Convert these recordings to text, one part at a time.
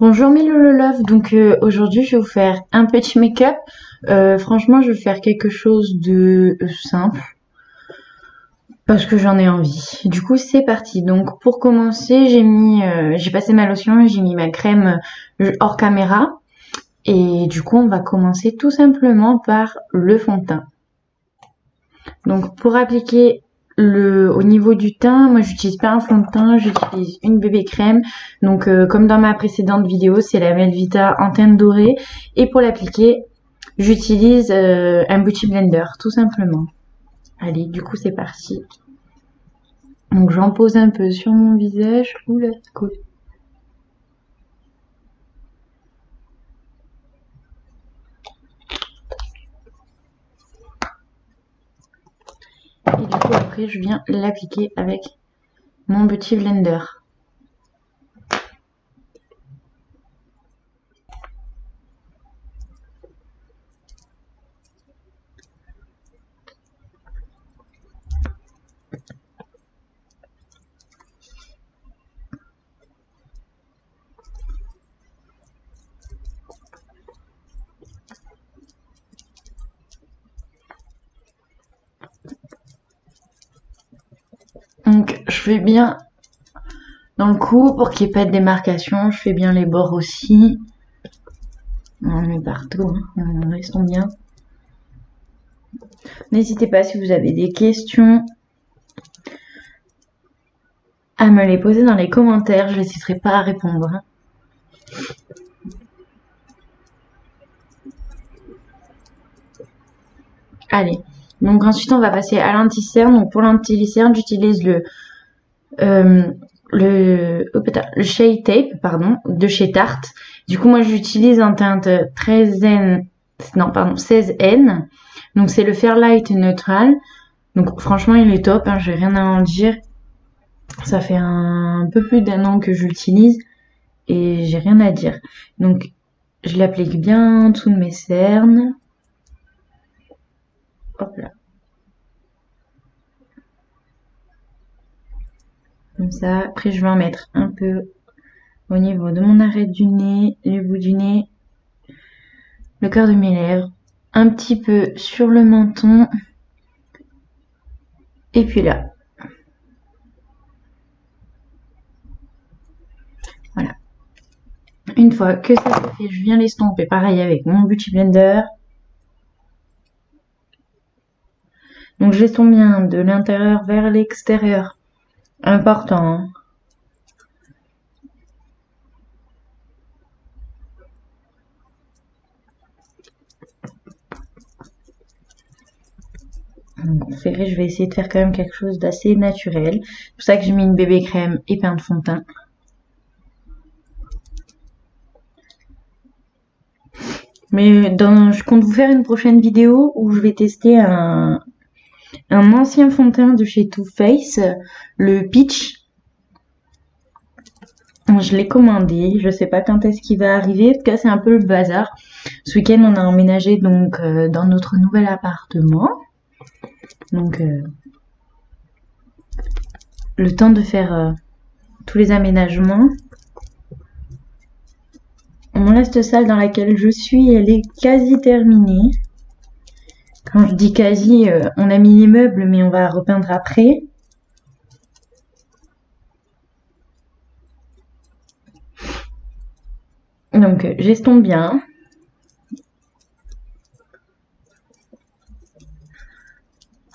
Bonjour mes Love, donc aujourd'hui je vais vous faire un petit make-up. Franchement je vais faire quelque chose de simple parce que j'en ai envie. Du coup c'est parti. Donc pour commencer j'ai passé ma lotion et j'ai mis ma crème hors caméra. Et du coup on va commencer tout simplement par le fond de teint. Donc pour appliquer au niveau du teint, moi j'utilise pas un fond de teint, j'utilise une bébé crème. Donc comme dans ma précédente vidéo, c'est la Melvita en teinte dorée. Et pour l'appliquer, j'utilise un beauty blender, tout simplement. Allez, du coup c'est parti. Donc j'en pose un peu sur mon visage. Oula, cool. Et du coup après je viens l'appliquer avec mon beauty blender. Donc je fais bien dans le cou pour qu'il n'y ait pas de démarcation. Je fais bien les bords aussi. On met partout, hein. Restons bien. N'hésitez pas si vous avez des questions à me les poser dans les commentaires. Je n'hésiterai pas à répondre. Allez. Donc ensuite on va passer à l'anti-cerne. Donc pour l'anti-cerne j'utilise le Shea Tape, pardon, de chez Tarte. Du coup, moi, j'utilise en teinte 13N, non, pardon, 16N. Donc, c'est le Fairlight Neutral. Donc, franchement, il est top, hein, j'ai rien à en dire. Ça fait un peu plus d'un an que je l'utilise et j'ai rien à dire. Donc, je l'applique bien en dessous de mes cernes. Hop là. Comme ça. Après, je vais en mettre un peu au niveau de mon arête du nez, le bout du nez, le cœur de mes lèvres, un petit peu sur le menton, et puis là. Voilà. Une fois que ça c'est fait, je viens l'estomper pareil avec mon Beauty Blender. Donc j'estompe bien de l'intérieur vers l'extérieur. Important, hein. Donc je vais essayer de faire quand même quelque chose d'assez naturel. C'est pour ça que j'ai mis une bébé crème et pain de fond de teint. Mais je compte vous faire une prochaine vidéo où je vais tester un ancien fond de teint de chez Too Faced, le Peach. Je l'ai commandé, je sais pas quand est-ce qu'il va arriver, en tout cas c'est un peu le bazar. Ce week-end on a emménagé donc dans notre nouvel appartement. Donc le temps de faire tous les aménagements. Mon reste salle dans laquelle je suis, elle est quasi terminée. Quand je dis quasi, on a mis les meubles mais on va repeindre après. Donc j'estompe bien.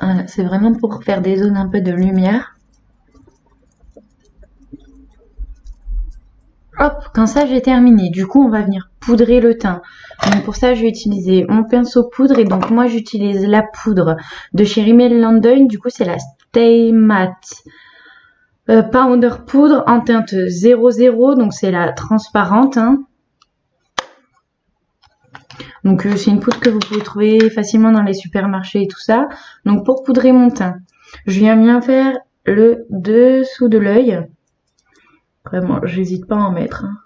Voilà, c'est vraiment pour faire des zones un peu de lumière. Hop, quand ça j'ai terminé. Du coup, on va venir poudrer le teint. Donc pour ça, je vais utiliser mon pinceau poudre. Et donc moi, j'utilise la poudre de chez Rimmel London. Du coup, c'est la Stay Matte Powder Poudre en teinte 00. Donc c'est la transparente, hein. Donc c'est une poudre que vous pouvez trouver facilement dans les supermarchés et tout ça. Donc pour poudrer mon teint, je viens bien faire le dessous de l'œil. Vraiment, j'hésite pas à en mettre, hein.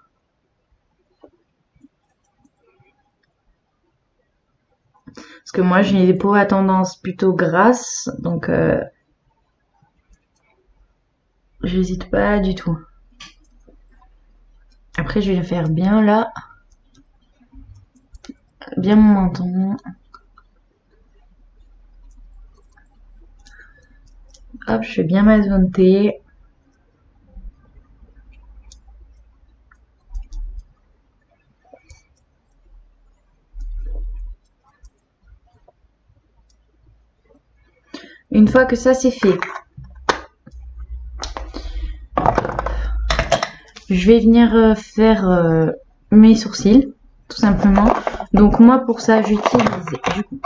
Parce que moi j'ai des peaux à tendance plutôt grasse, donc j'hésite pas du tout. Après Après, je vais faire bien là, bien mon menton. Hop, je fais bien ma zone T. Une fois que ça c'est fait, je vais venir faire mes sourcils, tout simplement. Donc moi pour ça j'utilise,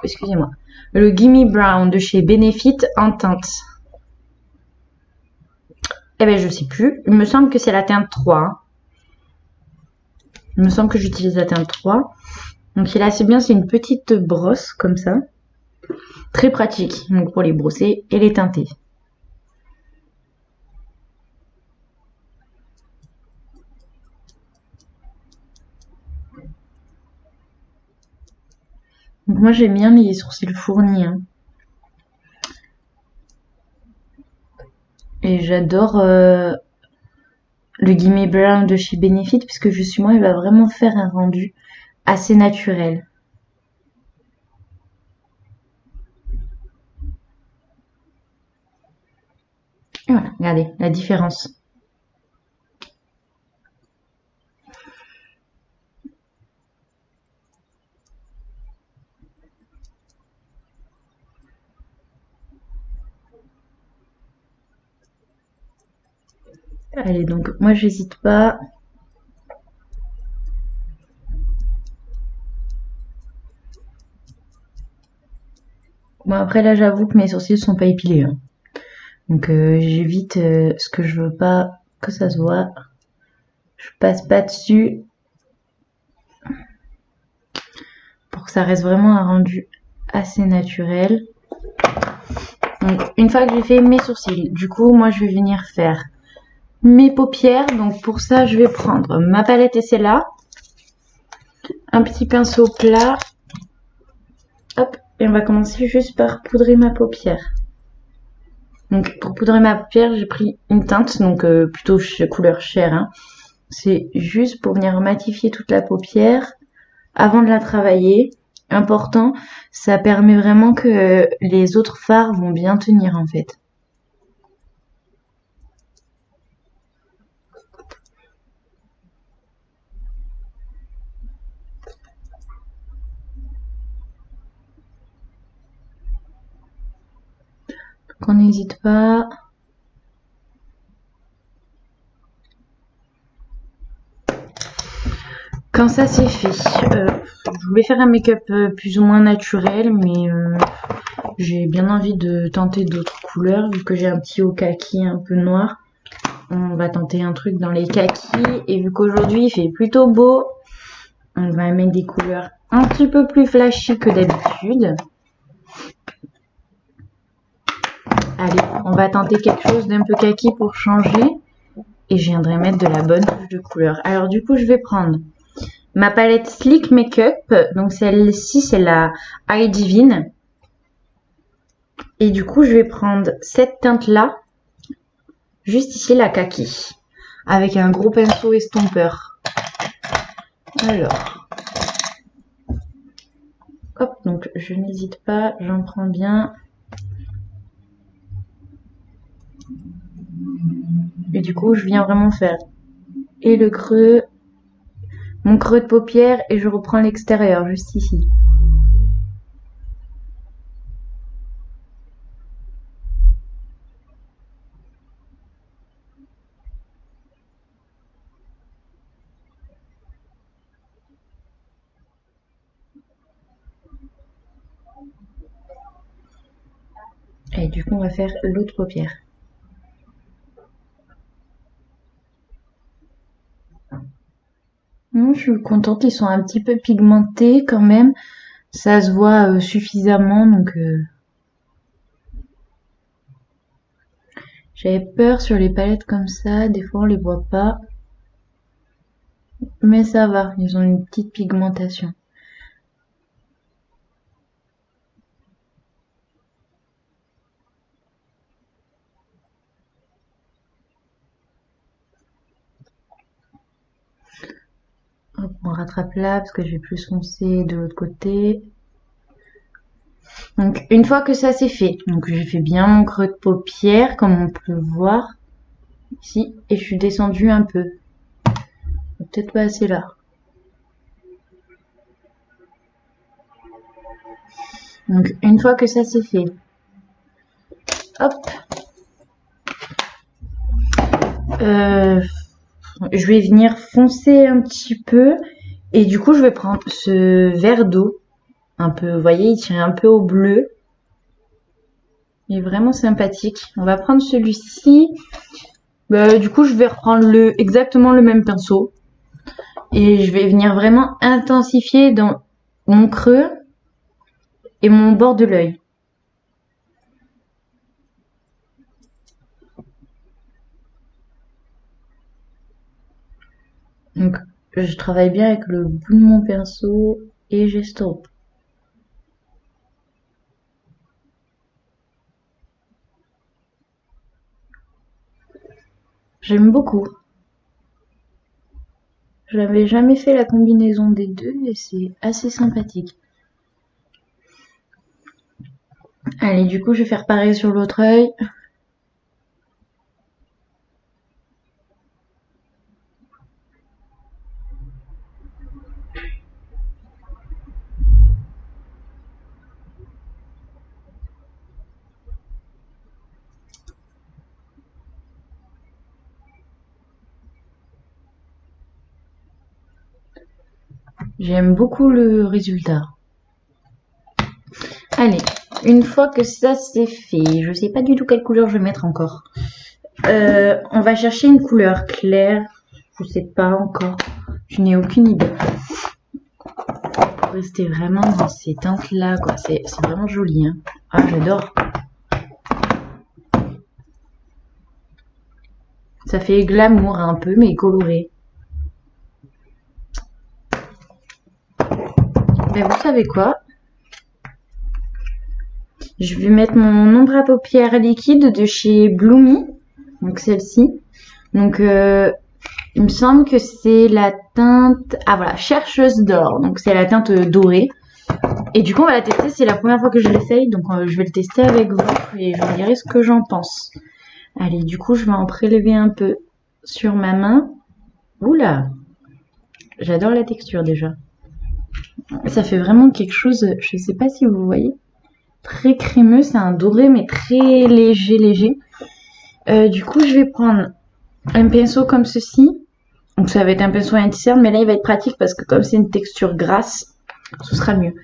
excusez-moi, le Gimme Brown de chez Benefit en teinte. Eh ben je sais plus, il me semble que c'est la teinte 3. Il me semble que j'utilise la teinte 3. Donc il est assez bien, c'est une petite brosse comme ça. Très pratique donc pour les brosser et les teinter. Donc moi j'aime bien les sourcils fournis. Hein. Et j'adore le Gimme Brown de chez Benefit puisque justement il va vraiment faire un rendu assez naturel. Et voilà, regardez la différence. Allez, donc moi j'hésite pas. Bon après là j'avoue que mes sourcils sont pas épilés. Hein. Donc j'évite ce que je veux pas que ça se voit. Je passe pas dessus pour que ça reste vraiment un rendu assez naturel. Donc une fois que j'ai fait mes sourcils, du coup moi je vais venir faire mes paupières. Donc pour ça je vais prendre ma palette Essela, un petit pinceau plat. Hop, et on va commencer juste par poudrer ma paupière. Donc pour poudrer ma paupière, j'ai pris une teinte, donc plutôt couleur chair. Hein. C'est juste pour venir matifier toute la paupière avant de la travailler. Important, ça permet vraiment que les autres fards vont bien tenir en fait. Donc on n'hésite pas. Quand ça c'est fait, je voulais faire un make-up plus ou moins naturel, mais j'ai bien envie de tenter d'autres couleurs vu que j'ai un petit haut kaki un peu noir. On va tenter un truc dans les kakis et vu qu'aujourd'hui il fait plutôt beau, on va mettre des couleurs un petit peu plus flashy que d'habitude. Allez, on va tenter quelque chose d'un peu kaki pour changer et je viendrai mettre de la bonne touche de couleur. Alors du coup je vais prendre ma palette Sleek Makeup, donc celle-ci c'est la Eye Divine. Et du coup je vais prendre cette teinte là, juste ici la kaki, avec un gros pinceau estompeur. Alors, hop, donc je n'hésite pas, j'en prends bien. Et du coup je viens vraiment faire et le creux, mon creux de paupière et je reprends l'extérieur juste ici. Et du coup on va faire l'autre paupière. Je suis contente, ils sont un petit peu pigmentés quand même. Ça se voit suffisamment, donc j'avais peur sur les palettes comme ça. Des fois on les voit pas, mais ça va. Ils ont une petite pigmentation. rattrape là parce que j'ai plus foncé de l'autre côté. Donc une fois que ça c'est fait, donc j'ai fait bien mon creux de paupière comme on peut voir ici et je suis descendue un peu. Peut-être pas assez là. Donc une fois que ça c'est fait, hop, je vais venir foncer un petit peu et du coup je vais prendre ce verre d'eau un peu, vous voyez, il tient un peu au bleu. Il est vraiment sympathique. On va prendre celui-ci. Du coup je vais reprendre exactement le même pinceau et je vais venir vraiment intensifier dans mon creux et mon bord de l'œil. Donc je travaille bien avec le bout de mon pinceau et j'estompe. J'aime beaucoup. Je n'avais jamais fait la combinaison des deux et c'est assez sympathique. Allez, du coup je vais faire pareil sur l'autre œil. J'aime beaucoup le résultat. Allez, une fois que ça c'est fait, je sais pas du tout quelle couleur je vais mettre encore. On va chercher une couleur claire. Je sais pas encore. Je n'ai aucune idée. Pour rester vraiment dans ces teintes là, quoi. C'est vraiment joli, hein. Ah, j'adore. Ça fait glamour un peu, mais coloré. Vous savez quoi? Je vais mettre mon ombre à paupières liquide de chez Bloomy. Donc celle-ci. Donc il me semble que c'est la teinte... Ah voilà, chercheuse d'or. Donc c'est la teinte dorée. Et du coup on va la tester, c'est la première fois que je l'essaye. Donc je vais le tester avec vous et je vous dirai ce que j'en pense. Allez, du coup je vais en prélever un peu sur ma main. Oula! J'adore la texture déjà. Ça fait vraiment quelque chose, je sais pas si vous voyez, très crémeux, c'est un doré mais très léger. Du coup je vais prendre un pinceau comme ceci. Donc ça va être un pinceau anti-cerne, mais là il va être pratique parce que comme c'est une texture grasse, ce sera mieux.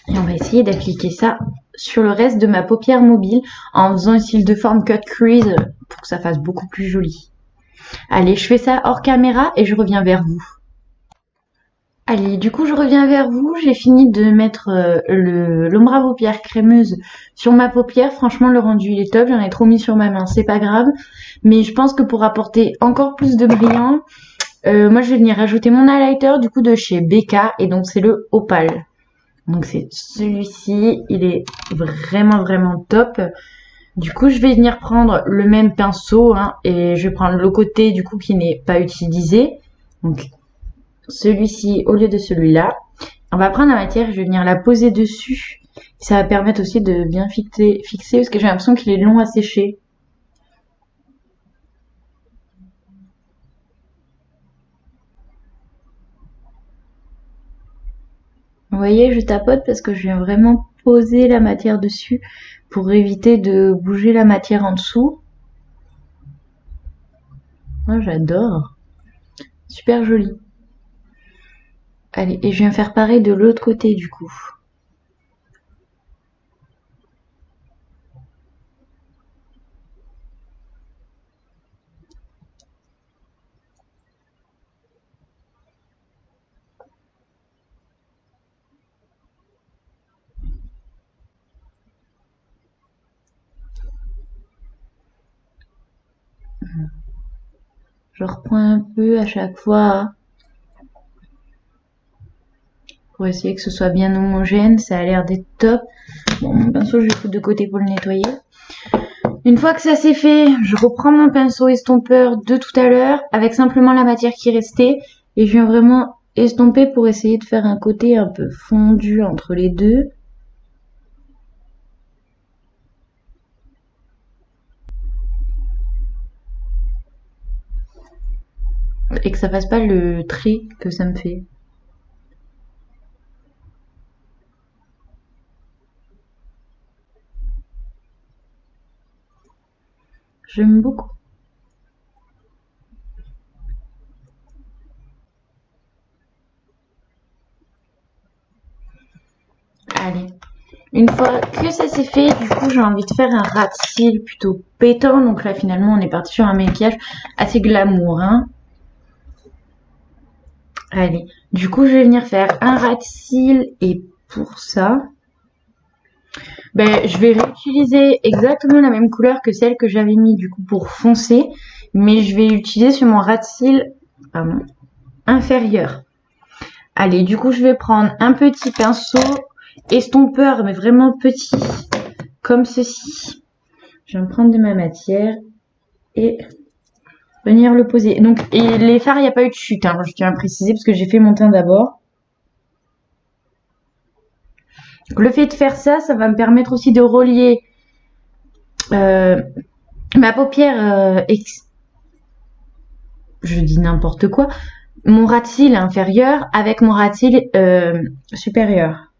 Et on va essayer d'appliquer ça sur le reste de ma paupière mobile en faisant un style de forme cut crease pour que ça fasse beaucoup plus joli. Allez, je fais ça hors caméra et je reviens vers vous. Allez, du coup je reviens vers vous, j'ai fini de mettre l'ombre à paupières crémeuse sur ma paupière. Franchement le rendu il est top, j'en ai trop mis sur ma main, c'est pas grave. Mais je pense que pour apporter encore plus de brillant, moi je vais venir rajouter mon highlighter du coup de chez Becca et donc c'est le Opal. Donc c'est celui-ci, il est vraiment top. Du coup je vais venir prendre le même pinceau hein, et je vais prendre le côté du coup qui n'est pas utilisé. Donc celui-ci au lieu de celui-là. On va prendre la matière, je vais venir la poser dessus. Ça va permettre aussi de bien fixer parce que j'ai l'impression qu'il est long à sécher. Vous voyez, je tapote parce que je viens vraiment poser la matière dessus pour éviter de bouger la matière en dessous. Oh, j'adore. Super joli. Allez, et je viens faire pareil de l'autre côté du coup. Je reprends un peu à chaque fois pour essayer que ce soit bien homogène. Ça a l'air d'être top. Bon, mon pinceau, je vais le foutre de côté pour le nettoyer. Une fois que ça c'est fait, je reprends mon pinceau estompeur de tout à l'heure avec simplement la matière qui restait Et je viens vraiment estomper pour essayer de faire un côté un peu fondu entre les deux. Et que ça fasse pas le trait que ça me fait. J'aime beaucoup. Allez. Une fois que ça c'est fait, du coup j'ai envie de faire un ras de cils plutôt pétant. Donc là finalement on est parti sur un maquillage assez glamour, hein. Allez, du coup je vais venir faire un ras de cils et pour ça, je vais réutiliser exactement la même couleur que celle que j'avais mis du coup pour foncer, mais je vais utiliser sur mon ras de cils inférieur. Allez, du coup je vais prendre un petit pinceau estompeur, mais vraiment petit, comme ceci. Je vais me prendre de ma matière et venir le poser. Donc, et les fards, il n'y a pas eu de chute, hein, je tiens à préciser, parce que j'ai fait mon teint d'abord. Le fait de faire ça, ça va me permettre aussi de relier ma paupière, je dis n'importe quoi, mon ras de cils inférieur avec mon ras de cils supérieur.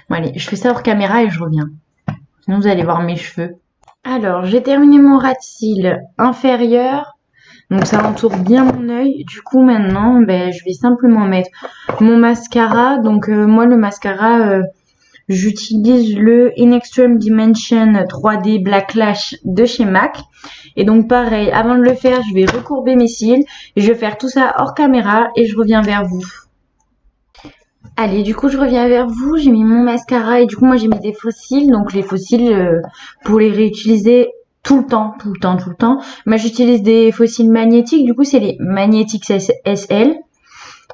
Bon, allez, je fais ça hors caméra et je reviens. Sinon, vous allez voir mes cheveux. Alors, j'ai terminé mon ras de cils inférieur. Donc, ça entoure bien mon œil. Du coup, maintenant, je vais simplement mettre mon mascara. Donc, moi, le mascara, j'utilise le In Extreme Dimension 3D Black Lash de chez MAC. Et donc, pareil, avant de le faire, je vais recourber mes cils. Et je vais faire tout ça hors caméra et je reviens vers vous. Allez, du coup, je reviens vers vous. J'ai mis mon mascara et du coup, moi, j'ai mis des faux cils. Donc, les faux cils, pour les réutiliser tout le temps. Moi, j'utilise des faux cils magnétiques. Du coup, c'est les Magnétiques SL.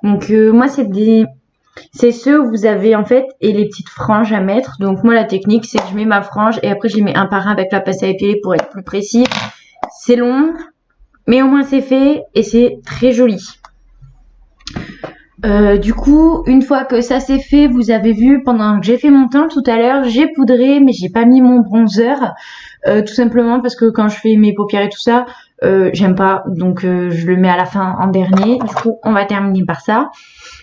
Donc, moi, c'est ceux où vous avez, en fait, et les petites franges à mettre. Donc, moi, la technique, c'est que je mets ma frange et après, je les mets un par un avec la pince à épiler pour être plus précis. C'est long, mais au moins, c'est fait et c'est très joli. Du coup, une fois que ça c'est fait, vous avez vu pendant que j'ai fait mon teint tout à l'heure, j'ai poudré, mais j'ai pas mis mon bronzer, tout simplement parce que quand je fais mes paupières et tout ça, j'aime pas, donc je le mets à la fin en dernier. Du coup, on va terminer par ça.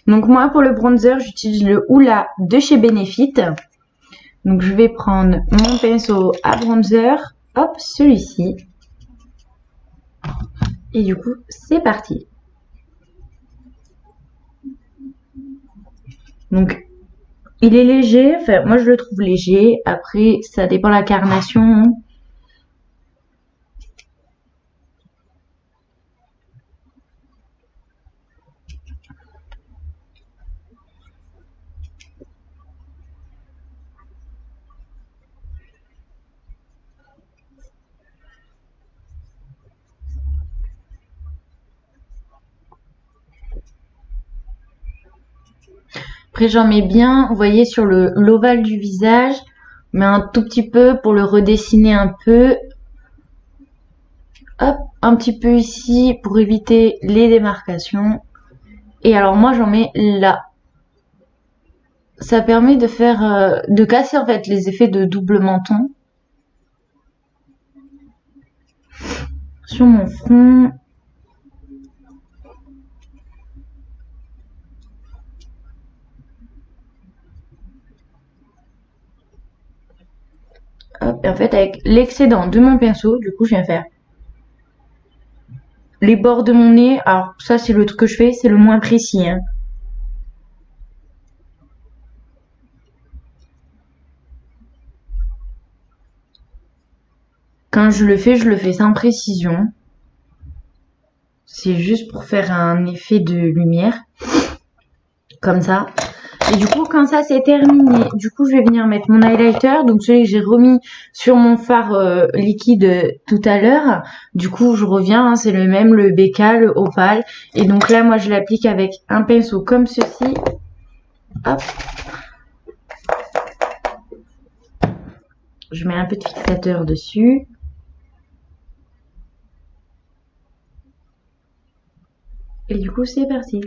Donc moi, pour le bronzer, j'utilise le Hoola de chez Benefit. Donc je vais prendre mon pinceau à bronzer, hop, celui-ci. Et du coup, c'est parti. Donc, il est léger, enfin, moi je le trouve léger. Après, ça dépend de la carnation. Après, j'en mets bien, vous voyez, sur l'ovale du visage, mais un tout petit peu pour le redessiner un peu. Hop, un petit peu ici pour éviter les démarcations. Et alors moi, j'en mets là. Ça permet de faire, de casser en fait les effets de double menton sur mon front. Hop, et en fait, avec l'excédent de mon pinceau, du coup, je viens faire les bords de mon nez. Alors, ça, c'est le truc que je fais, c'est le moins précis, hein. Quand je le fais sans précision. C'est juste pour faire un effet de lumière. Comme ça. Et du coup, quand ça c'est terminé, du coup, je vais venir mettre mon highlighter. Donc, celui que j'ai remis sur mon fard liquide tout à l'heure. Du coup, je reviens, hein, c'est le même, le BK, le Opal. Et donc là, moi, je l'applique avec un pinceau comme ceci. Hop. Je mets un peu de fixateur dessus. Et du coup, c'est parti.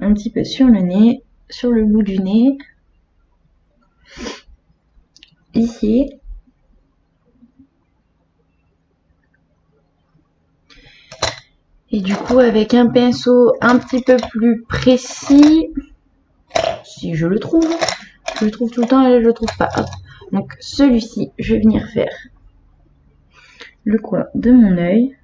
Un petit peu sur le nez, sur le bout du nez. Ici. Et du coup, avec un pinceau un petit peu plus précis, si je le trouve tout le temps et je le trouve pas. Hop. Donc celui-ci, je vais venir faire le coin de mon œil.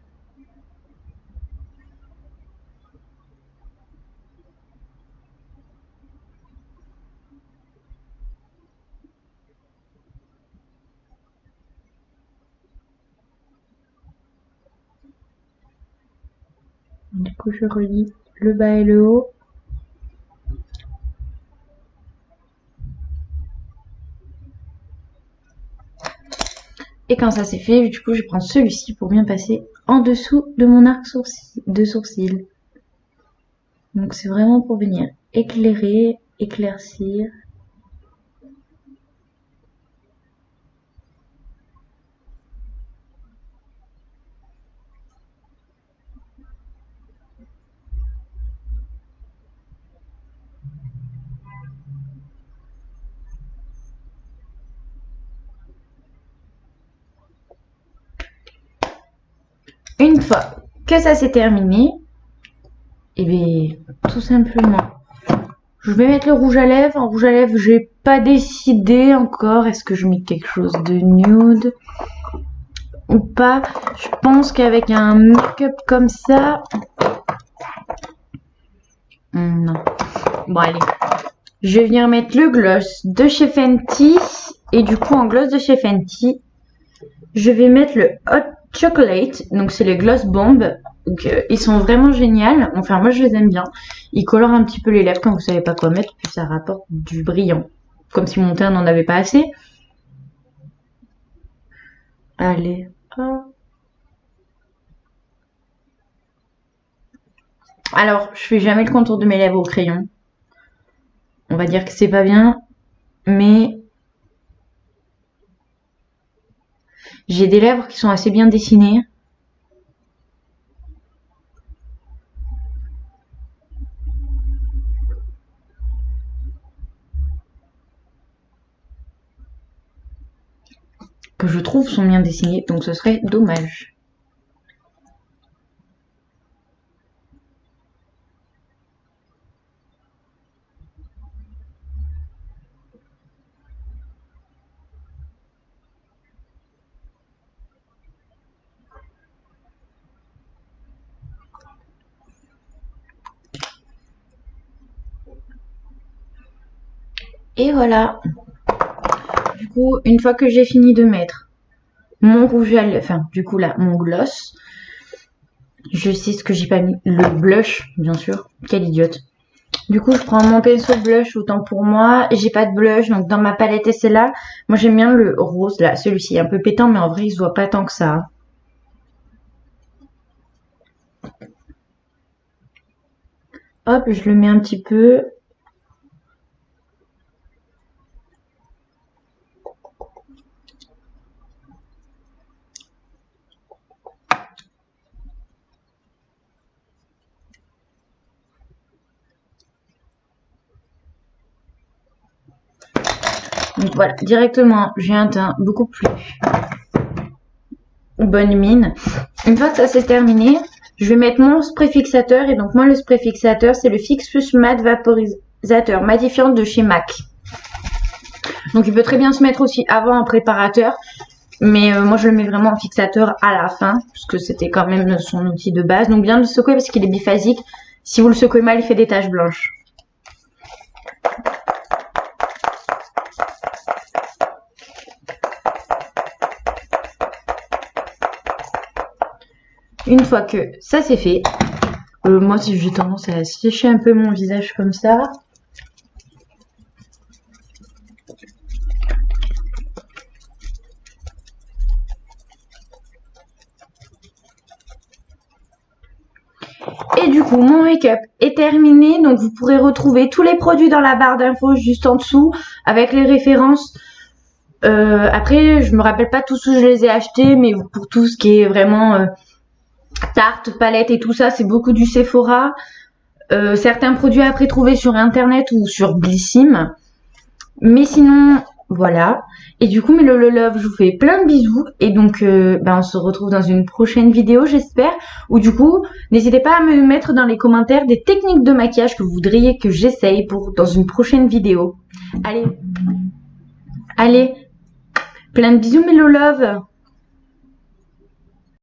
Du coup, je relie le bas et le haut. Et quand ça c'est fait, du coup, je prends celui-ci pour bien passer en dessous de mon arc de sourcil. Donc c'est vraiment pour venir éclairer, éclaircir. Une fois que ça c'est terminé, et bien tout simplement, je vais mettre le rouge à lèvres. En rouge à lèvres, j'ai pas décidé encore. Est-ce que je mets quelque chose de nude ou pas? Je pense qu'avec un make-up comme ça, non. Bon allez, je vais venir mettre le gloss de chez Fenty. Et du coup, en gloss de chez Fenty, je vais mettre le Hot Chocolate. Donc, c'est les gloss bombs. Donc, ils sont vraiment géniaux. Enfin, moi, je les aime bien. Ils colorent un petit peu les lèvres quand vous savez pas quoi mettre. Puis, ça rapporte du brillant. Comme si mon teint n'en avait pas assez. Allez. Alors, je fais jamais le contour de mes lèvres au crayon. On va dire que c'est pas bien. Mais j'ai des lèvres qui sont assez bien dessinées. Que je trouve sont bien dessinées. Donc, ce serait dommage. Et voilà. Du coup, une fois que j'ai fini de mettre mon rouge à lèvres, enfin, du coup là, mon gloss, je sais ce que j'ai pas mis, le blush, bien sûr. Quelle idiote. Du coup, je prends mon pinceau blush, autant pour moi. J'ai pas de blush, donc dans ma palette et c'est là. Moi, j'aime bien le rose, là. Celui-ci, un peu pétant, mais en vrai, il se voit pas tant que ça. Hop, je le mets un petit peu. Donc voilà, directement, j'ai un teint beaucoup plus bonne mine. Une fois que ça c'est terminé, je vais mettre mon spray fixateur. Et donc moi, le spray fixateur, c'est le Fix Plus Matte Vaporisateur Matifiant de chez MAC. Donc il peut très bien se mettre aussi avant en préparateur. Mais moi, je le mets vraiment en fixateur à la fin, puisque c'était quand même son outil de base. Donc bien le secouer parce qu'il est biphasique. Si vous le secouez mal, il fait des taches blanches. Une fois que ça c'est fait, Moi, j'ai tendance à sécher un peu mon visage comme ça. Et du coup, mon make-up est terminé. Donc, vous pourrez retrouver tous les produits dans la barre d'infos juste en dessous avec les références. Après, je me rappelle pas tous où je les ai achetés, mais pour tout ce qui est vraiment tarte, palette et tout ça, c'est beaucoup du Sephora. Certains produits après trouver sur internet ou sur Blissim. Mais sinon, voilà. Et du coup, mes Lolo Love, je vous fais plein de bisous. Et donc, on se retrouve dans une prochaine vidéo, j'espère. Ou du coup, n'hésitez pas à me mettre dans les commentaires des techniques de maquillage que vous voudriez que j'essaye pour dans une prochaine vidéo. Allez, plein de bisous, mes Lolo Love.